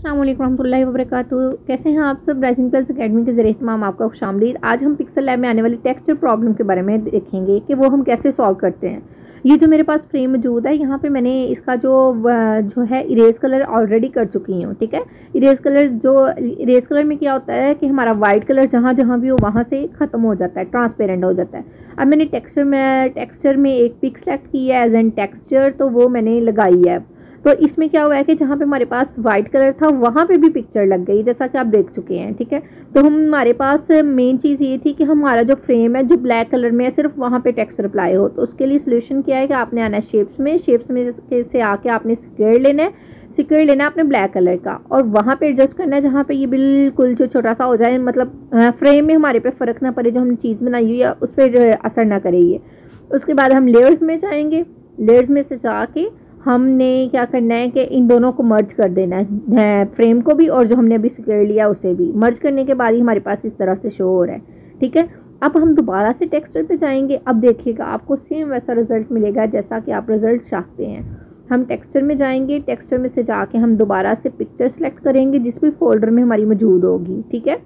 अस्सलाम वालेकुम रहमतुल्लाहि व बरकातुहू। कैसे हैं आप सब। राइजिंग प्लस अकेडमी के ज़रिए तमाम आपका खुशामदीद। आज हम पिक्सल लैब में आने वाली टेक्सचर प्रॉब्लम के बारे में देखेंगे कि वो हम कैसे सॉल्व करते हैं। ये जो मेरे पास फ्रेम मौजूद है, यहाँ पे मैंने इसका जो है इरेज कलर ऑलरेडी कर चुकी हूँ। ठीक है, इरेज कलर में क्या होता है कि हमारा वाइट कलर जहाँ जहाँ भी हो वहाँ से ख़त्म हो जाता है, ट्रांसपेरेंट हो जाता है। अब मैंने टेक्सचर में एक पिक सेलेक्ट की है एज एन टेक्सचर, तो वो मैंने लगाई है। तो इसमें क्या हुआ है कि जहाँ पे हमारे पास वाइट कलर था वहाँ पे भी पिक्चर लग गई, जैसा कि आप देख चुके हैं। ठीक है, तो हमारे पास मेन चीज़ ये थी कि हमारा जो फ्रेम है जो ब्लैक कलर में है, सिर्फ वहाँ पे टेक्सचर अप्लाई हो। तो उसके लिए सोल्यूशन क्या है कि आपने आना है शेप्स में से आके आपने स्क्वायर लेना है अपने ब्लैक कलर का, और वहाँ पे एडजस्ट करना है जहाँ पे ये बिल्कुल जो छोटा सा हो जाए, मतलब फ्रेम में हमारे पे फ़र्क ना पड़े, जो हमने चीज़ बनाई हुई है उस पर असर ना करे ये। उसके बाद हम लेयर्स में जाएंगे। लेयर्स में से जाके हमने क्या करना है कि इन दोनों को मर्ज कर देना है, फ्रेम को भी और जो हमने अभी स्क्वायर लिया उसे भी। मर्ज करने के बाद ही हमारे पास इस तरह से शो हो रहा है। ठीक है, अब हम दोबारा से टेक्सचर पे जाएंगे। अब देखिएगा आपको सेम वैसा रिजल्ट मिलेगा जैसा कि आप रिजल्ट चाहते हैं। हम टेक्सचर में जाएंगे, टेक्सचर में से जाके हम दोबारा से पिक्चर सेलेक्ट करेंगे जिस भी फोल्डर में हमारी मौजूद होगी। ठीक है,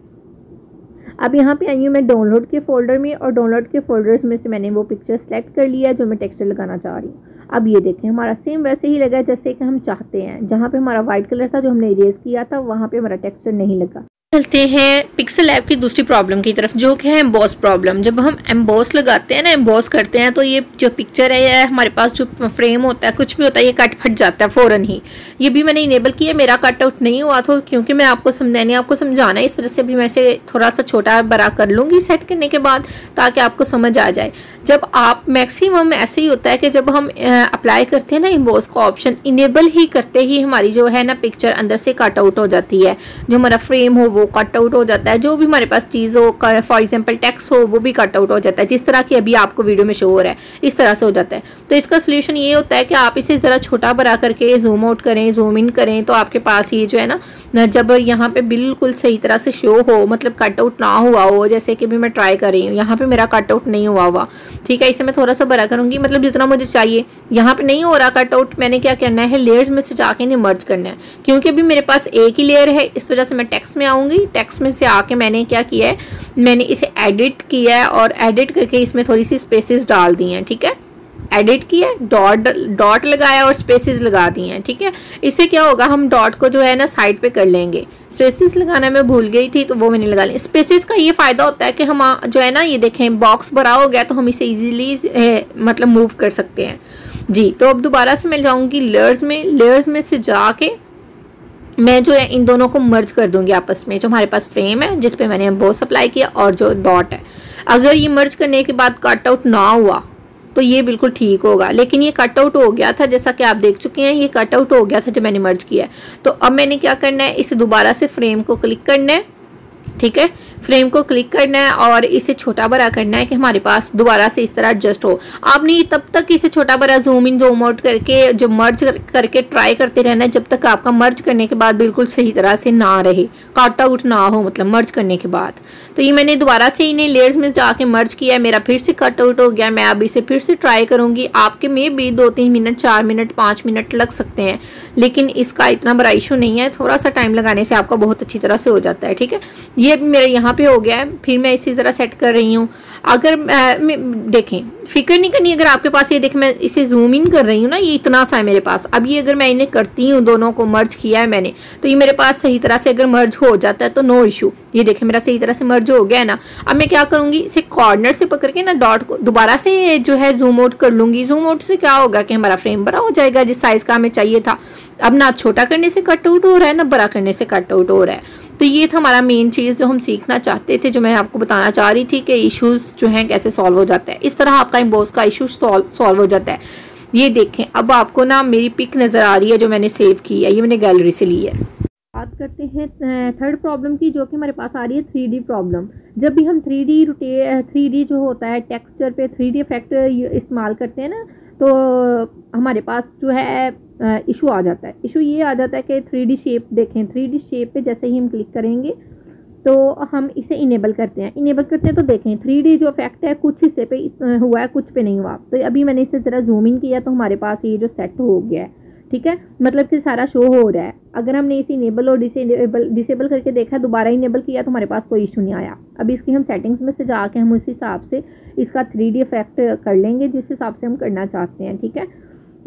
अब यहाँ पे आई हूँ मैं डाउनलोड के फोल्डर में, और डाउनलोड के फोल्डर्स में से मैंने वो पिक्चर सेलेक्ट कर लिया जो मैं टेक्सचर लगाना चाह रही हूँ। अब ये देखें हमारा सेम वैसे ही लगा है जैसे कि हम चाहते हैं। जहाँ पे हमारा वाइट कलर था जो हमने इरेज किया था वहाँ पे हमारा टेक्सचर नहीं लगा। चलते हैं पिक्सल लैब की दूसरी प्रॉब्लम की तरफ, जो कि है एम्बॉस प्रॉब्लम। जब हम एम्बॉस लगाते हैं ना, एम्बॉस करते हैं, तो ये जो पिक्चर है हमारे पास जो फ्रेम होता है, कुछ भी होता है, ये कट फट जाता है फ़ौरन ही। ये भी मैंने इनेबल किया, मेरा कट आउट नहीं हुआ तो क्योंकि मैंने आपको समझाना है, इस वजह से भी मैं इसे थोड़ा सा छोटा बड़ा कर लूँगी सेट करने के बाद, ताकि आपको समझ आ जाए। जब आप मैक्सिमम ऐसे ही होता है कि जब हम अप्लाई करते हैं ना एम्बॉस का ऑप्शन, इनेबल ही करते ही हमारी जो है ना पिक्चर अंदर से कट आउट हो जाती है। जो हमारा फ्रेम हो वो कट आउट हो जाता है, जो भी हमारे पास चीज़ हो, फॉर एग्जांपल टेक्स्ट हो, वो भी कट आउट हो जाता है, जिस तरह की अभी आपको वीडियो में शो हो रहा है इस तरह से हो जाता है। तो इसका सोल्यूशन ये होता है कि आप इसे ज़रा छोटा बड़ा करके जूम आउट करें, जूम इन करें, तो आपके पास ये जो है ना, जब यहाँ पे बिल्कुल सही तरह से शो हो, मतलब कट आउट ना हुआ हो, जैसे कि भी मैं ट्राई कर रही हूँ, यहाँ पे मेरा कट आउट नहीं हुआ। ठीक है, इसे मैं थोड़ा सा बड़ा करूँगी, मतलब जितना मुझे चाहिए। यहाँ पे नहीं हो रहा कट आउट, मैंने क्या करना है, लेयर्स में से जाके इन्हें मर्ज करना है। क्योंकि अभी मेरे पास एक ही लेयर है, इस वजह से मैं टेक्स्ट में आऊँगी। टेक्स्ट में से आके मैंने क्या किया है, मैंने इसे एडिट किया है, और एडिट करके इसमें थोड़ी सी स्पेसेस डाल दी हैं। ठीक है, एडिट किया, डॉट लगाया और स्पेसेस लगा दी हैं। ठीक है, इससे क्या होगा, हम डॉट को जो है ना साइड पे कर लेंगे। स्पेसेस लगाना मैं भूल गई थी, तो वो मैंने लगा लिया। स्पेसेस का ये फ़ायदा होता है कि हम जो है ना, ये देखें बॉक्स बड़ा हो गया तो हम इसे ईजीली मतलब मूव कर सकते हैं जी। तो अब दोबारा से मैं जाऊँगी लेयर्स में से जाके मैं जो है इन दोनों को मर्ज कर दूंगी आपस में। जो हमारे पास फ्रेम है जिस पे मैंने एम्बॉस अप्लाई किया, और जो डॉट है, अगर ये मर्ज करने के बाद कट आउट ना हुआ तो ये बिल्कुल ठीक होगा, लेकिन ये कट आउट हो गया था, जैसा कि आप देख चुके हैं, ये कट आउट हो गया था जब मैंने मर्ज किया है। तो अब मैंने क्या करना है, इसे दोबारा से फ्रेम को क्लिक करना है। ठीक है, फ्रेम को क्लिक करना है और इसे छोटा बड़ा करना है कि हमारे पास दोबारा से इस तरह एडजस्ट हो। आपने तब तक इसे छोटा बड़ा जूम इन जूम आउट करके जो मर्ज करके ट्राई करते रहना है, जब तक आपका मर्ज करने के बाद बिल्कुल सही तरह से ना रहे, कट आउट ना हो, मतलब मर्ज करने के बाद। तो ये मैंने दोबारा से इन्हें लेयर्स में जाके मर्ज किया है, मेरा फिर से कट आउट हो गया। मैं अब इसे फिर से ट्राई करूँगी। आपके में भी 2-3 मिनट, 4 मिनट, 5 मिनट लग सकते हैं, लेकिन इसका इतना बड़ा इशू नहीं है। थोड़ा सा टाइम लगाने से आपका बहुत अच्छी तरह से हो जाता है। ठीक है, ये मेरे यहाँ पे हो गया है। फिर मैं इसी तरह सेट कर रही हूँ। अगर देखें, फिक्र नहीं करनी, अगर आपके पास ये देखें मैं इसे जूम इन कर रही हूँ ना, ये इतना सा है मेरे पास। अब ये अगर मैं इन्हें करती हूँ, दोनों को मर्ज किया है मैंने, तो ये मेरे पास सही तरह से अगर मर्ज हो जाता है तो नो इशू। ये देखें मेरा सही तरह से मर्ज हो गया है ना। अब मैं क्या करूँगी, इसे कॉर्नर से पकड़ के ना डॉट को दोबारा से जो है जूम आउट कर लूँगी। जूम आउट से क्या होगा कि हमारा फ्रेम बड़ा हो जाएगा जिस साइज़ का हमें चाहिए था। अब ना छोटा करने से कट आउट हो रहा है, ना बड़ा करने से कट आउट हो रहा है। तो ये था हमारा मेन चीज़ जो हम सीखना चाहते थे, जो मैं आपको बताना चाह रही थी कि इश्यूज़ जो हैं कैसे सॉल्व हो जाता है। इस तरह आपका एम्बॉस का इशू सॉल्व हो जाता है। ये देखें, अब आपको ना मेरी पिक नज़र आ रही है जो मैंने सेव की है, ये मैंने गैलरी से ली है। बात करते हैं थर्ड प्रॉब्लम की, जो कि हमारे पास आ रही है 3D प्रॉब्लम। जब भी हम 3D जो होता है टेक्सचर पे 3D इफेक्ट इस्तेमाल करते हैं ना, तो हमारे पास जो है इशू आ जाता है। इशू ये आ जाता है कि 3D शेप देखें, 3D शेप पे जैसे ही हम क्लिक करेंगे तो हम इसे इनेबल करते हैं तो देखें 3D जो इफेक्ट है कुछ हिस्से पे हुआ है, कुछ पे नहीं हुआ। तो अभी मैंने इसे ज़रा जूम इन किया तो हमारे पास ये जो सेट हो गया है। ठीक है, मतलब कि सारा शो हो रहा है। अगर हमने इसे इनेबल और डिसेबल करके देखा, दोबारा इनेबल किया तो हमारे पास कोई इशू नहीं आया। अभी इसकी हम सेटिंग्स में से जाके हम उस हिसाब से इसका 3D इफेक्ट कर लेंगे जिस हिसाब से हम करना चाहते हैं। ठीक है,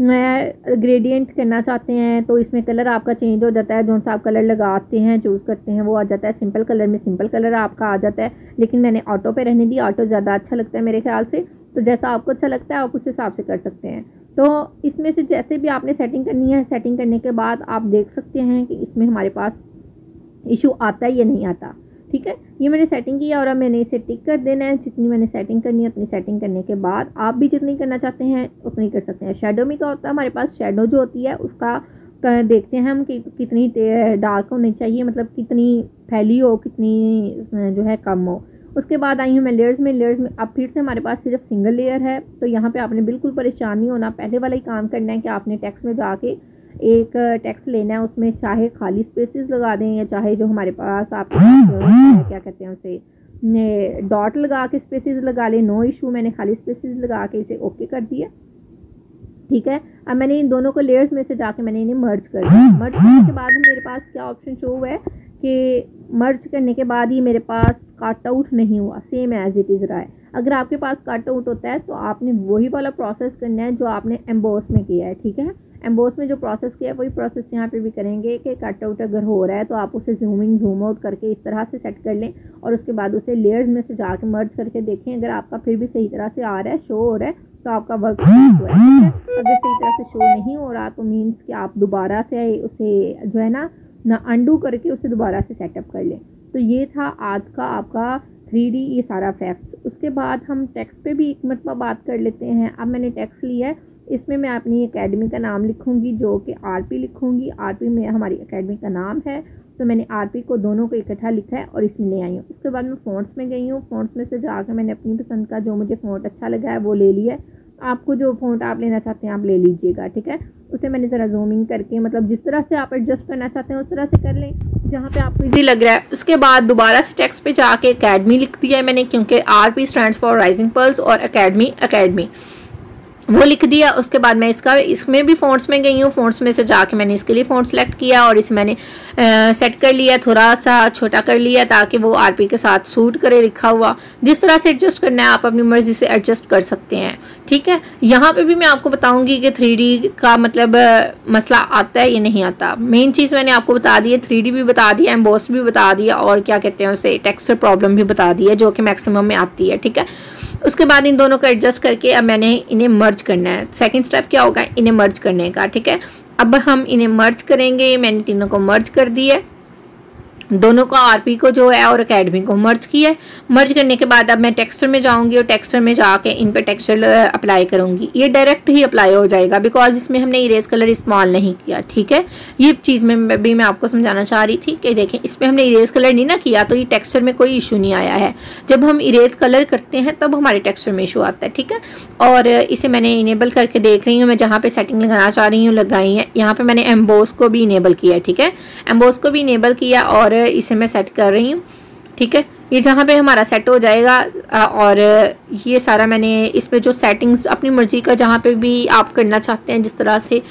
मैं ग्रेडियंट करना चाहते हैं तो इसमें कलर आपका चेंज हो जाता है, जो सा आप कलर लगाते हैं चूज़ करते हैं वो आ जाता है। सिंपल कलर में सिंपल कलर आपका आ जाता है, लेकिन मैंने ऑटो पे रहने दी, ऑटो ज़्यादा अच्छा लगता है मेरे ख्याल से। तो जैसा आपको अच्छा लगता है आप उस हिसाब से कर सकते हैं। तो इसमें से जैसे भी आपने सेटिंग करनी है, सेटिंग करने के बाद आप देख सकते हैं कि इसमें हमारे पास इशू आता है या नहीं आता। ठीक है, ये मैंने सेटिंग किया और अब मैंने इसे टिक कर देना है। जितनी मैंने सेटिंग करनी है उतनी सेटिंग करने के बाद आप भी जितनी करना चाहते हैं उतनी कर सकते हैं। शेडो में क्या होता है, हमारे पास शेडो जो होती है उसका देखते हैं हम कि कितनी डार्क होनी चाहिए, मतलब कितनी फैली हो, कितनी जो है कम हो। उसके बाद आई हूँ मैं लेयर्स में अब फिर से हमारे पास सिर्फ सिंगल लेयर है। तो यहाँ पे आपने बिल्कुल परेशान नहीं होना, पहले वाला ही काम करना है कि आपने टेक्स्ट में जाके एक टेक्स्ट लेना है, उसमें चाहे खाली स्पेसेस लगा दें या चाहे जो हमारे पास आप क्या कहते हैं उसे डॉट लगा के स्पेसेस लगा लें, नो इशू। मैंने खाली स्पेसेस लगा के इसे ओके कर दिया। ठीक है, अब मैंने इन दोनों को लेयर्स में से जाके मैंने इन्हें मर्ज कर दिया। मर्ज करने के बाद मेरे पास क्या ऑप्शन शो हुआ है कि मर्ज करने के बाद ही मेरे पास कट आउट नहीं हुआ, सेम एज इट इज़ रहा है। अगर आपके पास कट आउट होता है तो आपने वही वाला प्रोसेस करना है जो आपने एम्बोस में किया है। ठीक है, एम्बोस में जो प्रोसेस किया है वही प्रोसेस यहाँ पे भी करेंगे कि कट आउट अगर हो रहा है तो आप उसे जूम इन जूम आउट करके इस तरह से सेट कर लें और उसके बाद उसे लेयर्स में से जाके मर्ज करके देखें। अगर आपका फिर भी सही तरह से आ रहा है, शो हो रहा है, तो आपका वर्क हुआ है। अगर सही तरह से शो नहीं हो रहा तो मीन्स कि आप दोबारा से उसे जो है ना अनडू करके उसे दोबारा से सेटअप कर लें। तो ये था आज का आपका 3D ये सारा फैक्ट्स। उसके बाद हम टेक्स्ट पे भी एक मरतबा बात कर लेते हैं। अब मैंने टेक्स्ट लिया है, इसमें मैं अपनी एकेडमी का नाम लिखूंगी जो कि RP लिखूंगी। RP में हमारी एकेडमी का नाम है, तो मैंने RP को दोनों को इकट्ठा लिखा है और इसमें ले आई हूँ। उसके बाद मैं फ़ॉन्ट्स में गई हूँ, फ़ॉन्ट्स में से जाकर मैंने अपनी पसंद का जो मुझे फ़ॉन्ट अच्छा लगा है वो ले लिया है। आपको जो फ़ॉन्ट आप लेना चाहते हैं आप ले लीजिएगा। ठीक है, उसे मैंने ज़रा जूमिंग करके, मतलब जिस तरह से आप एडजस्ट करना चाहते हैं उस तरह से कर लें जहाँ पे आपको इजी लग रहा है। उसके बाद दोबारा से टेक्स्ट पे जाके एकेडमी लिख दिया है मैंने, क्योंकि RP stands for rising pearls और एकेडमी वो लिख दिया। उसके बाद मैं इसमें भी फ़ॉन्ट्स में गई हूँ, फ़ॉन्ट्स में से जाके मैंने इसके लिए फ़ॉन्ट सेलेक्ट किया और इसे मैंने सेट कर लिया, थोड़ा सा छोटा कर लिया ताकि वो RP के साथ सूट करे लिखा हुआ। जिस तरह से एडजस्ट करना है आप अपनी मर्ज़ी से एडजस्ट कर सकते हैं। ठीक है, यहाँ पे भी मैं आपको बताऊंगी कि 3D का मतलब मसला आता है या नहीं आता। मेन चीज़ मैंने आपको बता दी है, 3D भी बता दिया, एम्बॉस भी बता दिया और क्या कहते हैं उसे टेक्सचर प्रॉब्लम भी बता दी है जो कि मैक्सिमम में आती है। ठीक है, उसके बाद इन दोनों को एडजस्ट करके अब मैंने इन्हें मर्ज करना है। सेकंड स्टेप क्या होगा, इन्हें मर्ज करने का। ठीक है, अब हम इन्हें मर्ज करेंगे। मैंने तीनों को मर्ज कर दिया, दोनों को RP को जो है और एकेडमी को मर्ज किया है। मर्ज करने के बाद अब मैं टेक्सचर में जाऊंगी और टेक्सचर में जाके इन पे टेक्सचर अप्लाई करूंगी। ये डायरेक्ट ही अप्लाई हो जाएगा बिकॉज इसमें हमने इरेज कलर इस्तेमाल नहीं किया। ठीक है, ये चीज़ में भी मैं आपको समझाना चाह रही थी कि देखें इसमें हमने इरेज कलर नहीं ना किया तो ये टेक्सचर में कोई इशू नहीं आया है। जब हम इरेज कलर करते हैं तब हमारे टेक्सचर में इशू आता है। ठीक है, और इसे मैंने इनेबल करके देख रही हूँ, मैं जहाँ पे सेटिंग लगाना चाह रही हूँ लगाई है। यहाँ पे मैंने एम्बोस को भी इनेबल किया है। ठीक है, एम्बोस को भी इनेबल किया और इसे मैं सेट कर रही हूँ। ठीक है, ये जहाँ पे हमारा सेट हो जाएगा और ये सारा मैंने इसमें जो सेटिंग्स अपनी मर्ज़ी का जहाँ पे भी आप करना चाहते हैं, जिस तरह से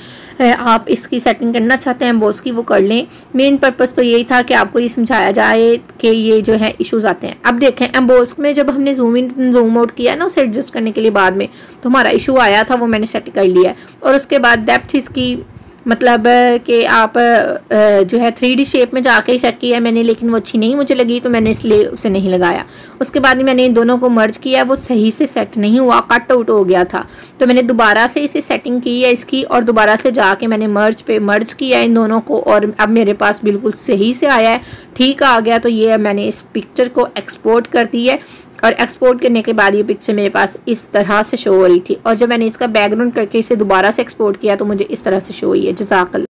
आप इसकी सेटिंग करना चाहते हैं एम्बोस की वो कर लें। मेन पर्पस तो यही था कि आपको ये समझाया जाए कि ये जो है इश्यूज आते हैं। अब देखें एम्बोस में जब हमने जूम इन जूम आउट किया ना उसे एडजस्ट करने के लिए बाद में, तो हमारा इशू आया था, वो मैंने सेट कर लिया और उसके बाद डेप्थ इसकी मतलब कि आप जो है 3D शेप में जाके चेक किया मैंने, लेकिन वो अच्छी नहीं मुझे लगी तो मैंने इसलिए उसे नहीं लगाया। उसके बाद मैंने इन दोनों को मर्ज किया, वो सही से सेट नहीं हुआ, कट आउट हो गया था, तो मैंने दोबारा से इसे सेटिंग की है इसकी और दोबारा से जाके मैंने मर्ज किया इन दोनों को और अब मेरे पास बिल्कुल सही से आया है, ठीक आ गया। तो ये मैंने इस पिक्चर को एक्सपोर्ट कर दी है और एक्सपोर्ट करने के बाद ये पिक्चर मेरे पास इस तरह से शो हो रही थी और जब मैंने इसका बैकग्राउंड करके इसे दोबारा से एक्सपोर्ट किया तो मुझे इस तरह से शो हुई है। जज़ाकल्लाह।